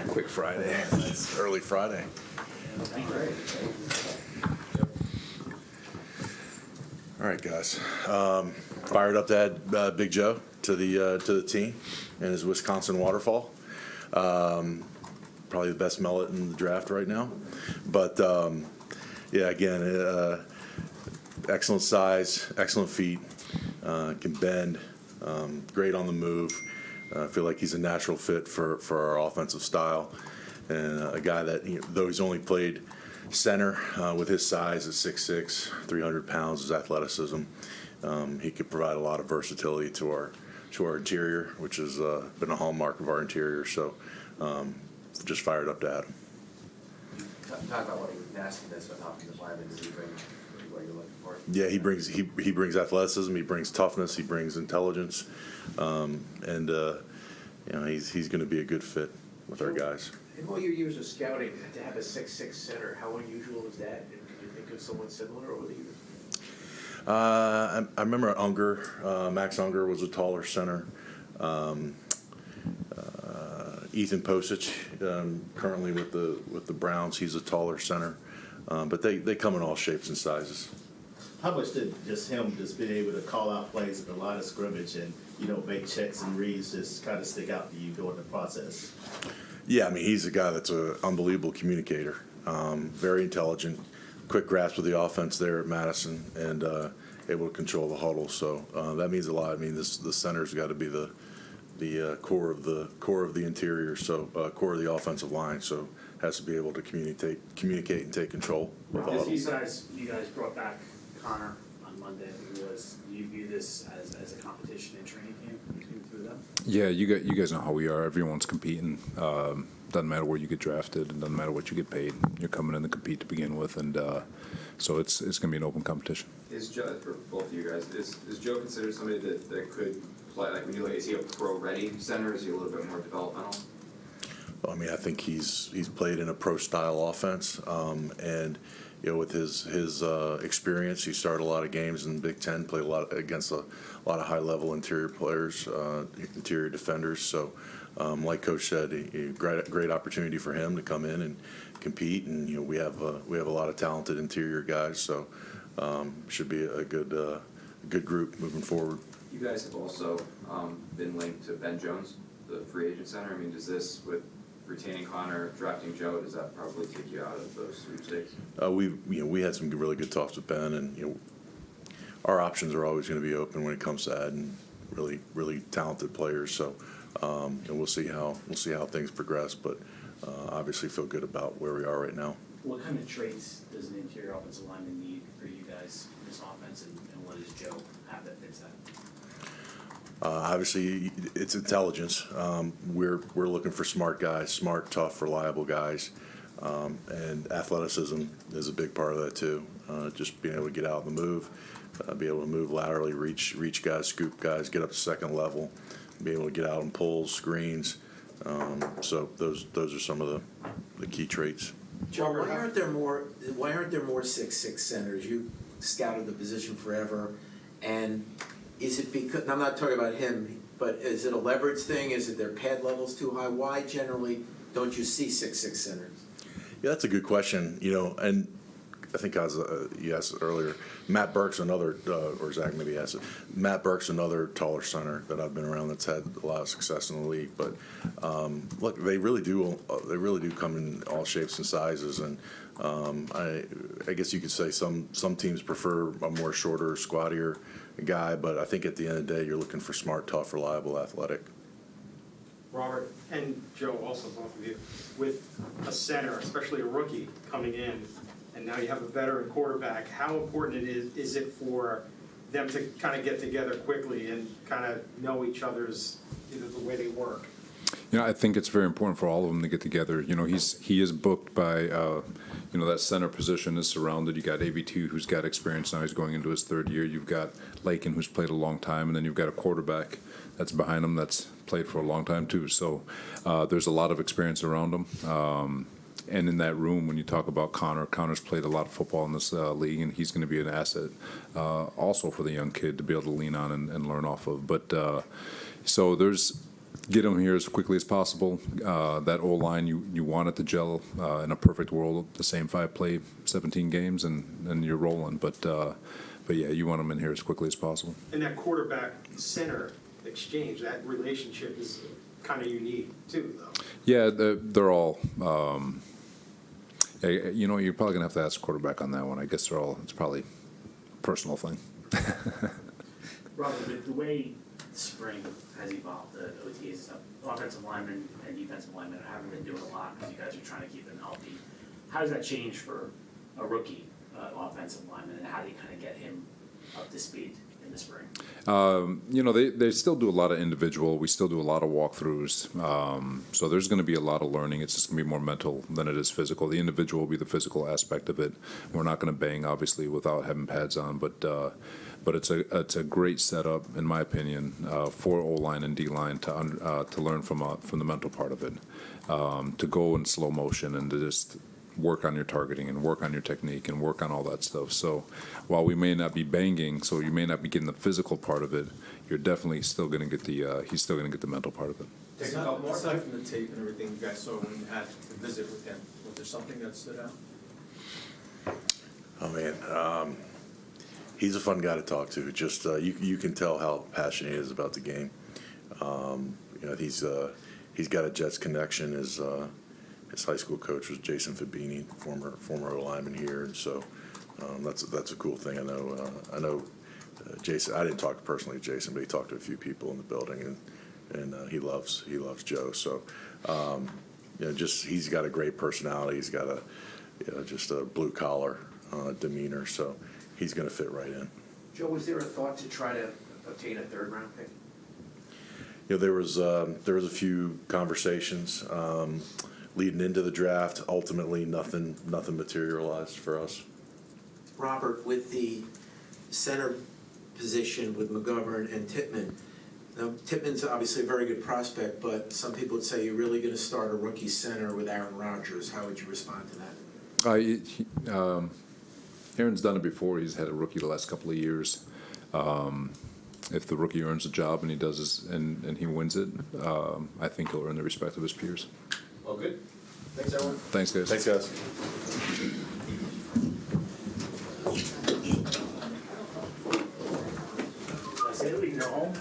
Quick Friday. It's early Friday. All right, guys. Fired up to add Big Joe to the team and his Wisconsin waterfall. Probably the best mullet in the draft right now. But yeah, again, excellent size, excellent feet, can bend, great on the move. I feel like he's a natural fit for our offensive style, and a guy that, though he's only played center, with his size at 6'6", 300 pounds, his athleticism, he could provide a lot of versatility to our interior, which has been a hallmark of our interior. So just fired up to add him. Talk about what nastiness with offensive lineman does he bring? What you're looking for? Yeah, he brings athleticism, he brings toughness, he brings intelligence, and he's going to be a good fit with our guys. In all your years of scouting, to have a 6'6" center, how unusual is that? And can you think of someone similar over the years? I remember Unger, Max Unger was a taller center. Ethan Posich, currently with the Browns, he's a taller center. But they come in all shapes and sizes. How much did just him being able to call out plays at the line of scrimmage and make checks and reads just kind of stick out to you during the process? Yeah, I mean, he's a guy that's an unbelievable communicator, very intelligent, quick grasp of the offense there at Madison, and able to control the huddle. So that means a lot. I mean, the center's got to be the core of the interior, so core of the offensive line. So has to be able to communicate and take control of the huddle. You guys brought back Connor on Monday. Do you view this as a competition in training camp between the two of them? Yeah, you guys know how we are. Everyone's competing. Doesn't matter where you get drafted, and doesn't matter what you get paid. You're coming in to compete to begin with, and so it's going to be an open competition. Is Joe, for both of you guys, is Joe considered somebody that could play, like when you look, is he a pro-ready center? Is he a little bit more developmental? Well, I mean, I think he's played in a pro-style offense, and with his experience, he started a lot of games in the Big Ten, played a lot against a lot of high-level interior players, interior defenders. So, like Coach said, a great opportunity for him to come in and compete. And we have a lot of talented interior guys, so should be a good group moving forward. You guys have also been linked to Ben Jones, the free agent center. I mean, does this, with retaining Connor, drafting Joe, does that probably take you out of those sweepstakes? We had some really good talks with Ben, and our options are always going to be open when it comes to adding really talented players. So we'll see how things progress, but obviously feel good about where we are right now. What kind of traits does an interior offensive lineman need for you guys in this offense, and what does Joe have that fits that? Obviously, it's intelligence. We're looking for smart guys, smart, tough, reliable guys, and athleticism is a big part of that too. Just being able to get out and move, be able to move laterally, reach guys, scoop guys, get up to second level, be able to get out and pulls, screens. So those are some of the key traits. Joe, why aren't there more 6'6" centers? You scouted the position forever, and is it because, and I'm not talking about him, but is it a leverage thing? Is it their pad levels too high? Why generally don't you see 6'6" centers? Yeah, that's a good question. And I think you asked it earlier. Matt Burke's another, or Zach maybe asked it. Matt Burke's another taller center that I've been around that's had a lot of success in the league. But look, they really do come in all shapes and sizes. And I guess you could say some teams prefer a more shorter, squattier guy. But I think at the end of the day, you're looking for smart, tough, reliable, athletic. Robert and Joe, also both of you, with a center, especially a rookie coming in, and now you have a veteran quarterback, how important is it for them to kind of get together quickly and kind of know each other's, the way they work? I think it's very important for all of them to get together. He is booked by, that center position is surrounded. You got AV2 who's got experience now. He's going into his third year. You've got Lakin who's played a long time, and then you've got a quarterback that's behind him that's played for a long time too. So there's a lot of experience around him. And in that room, when you talk about Connor's played a lot of football in this league, and he's going to be an asset also for the young kid to be able to lean on and learn off of. But so there's get him here as quickly as possible. That O-line, you want it to gel in a perfect world. The same five play 17 games and you're rolling. But yeah, you want him in here as quickly as possible. And that quarterback center exchange, that relationship is kind of unique too, though. Yeah, they're all. You know, you're probably gonna have to ask the quarterback on that one. I guess it's probably a personal thing. Robert, with the way spring has evolved, the OTAs and stuff, offensive linemen and defensive linemen haven't been doing a lot because you guys are trying to keep them healthy. How does that change for a rookie offensive lineman, and how do you kind of get him up to speed in the spring? You know, they still do a lot of individual. We still do a lot of walkthroughs. So there's going to be a lot of learning. It's just going to be more mental than it is physical. The individual will be the physical aspect of it. We're not going to bang, obviously, without having pads on. But it's a great setup, in my opinion, for O-line and D-line to learn from the mental part of it, to go in slow motion and to just work on your targeting and work on your technique and work on all that stuff. So while we may not be banging, so you may not be getting the physical part of it, you're definitely still going to get he's still going to get the mental part of it. Take a couple more. Aside from the tape and everything you guys saw when you had the visit with him, was there something that stood out? Oh, man. He's a fun guy to talk to. Just you can tell how passionate he is about the game. You know, he's got a Jets connection. His high school coach was Jason Fabini, former O-lineman here, and so that's a cool thing. I know Jason. I didn't talk personally to Jason, but he talked to a few people in the building, and he loves Joe. So you know, just he's got a great personality. He's got just a blue collar demeanor. So he's going to fit right in. Joe, was there a thought to try to obtain a third-round pick? You know, there was a few conversations leading into the draft. Ultimately, nothing materialized for us. Robert, with the center position with McGovern and Tippmann, now Tippmann's obviously a very good prospect, but some people would say you're really going to start a rookie center with Aaron Rodgers. How would you respond to that? Aaron's done it before. He's had a rookie the last couple of years. If the rookie earns a job and he does and he wins it, I think he'll earn the respect of his peers. Well, good. Thanks, everyone. Thanks, guys. Thanks, guys. Did I say that we can go home?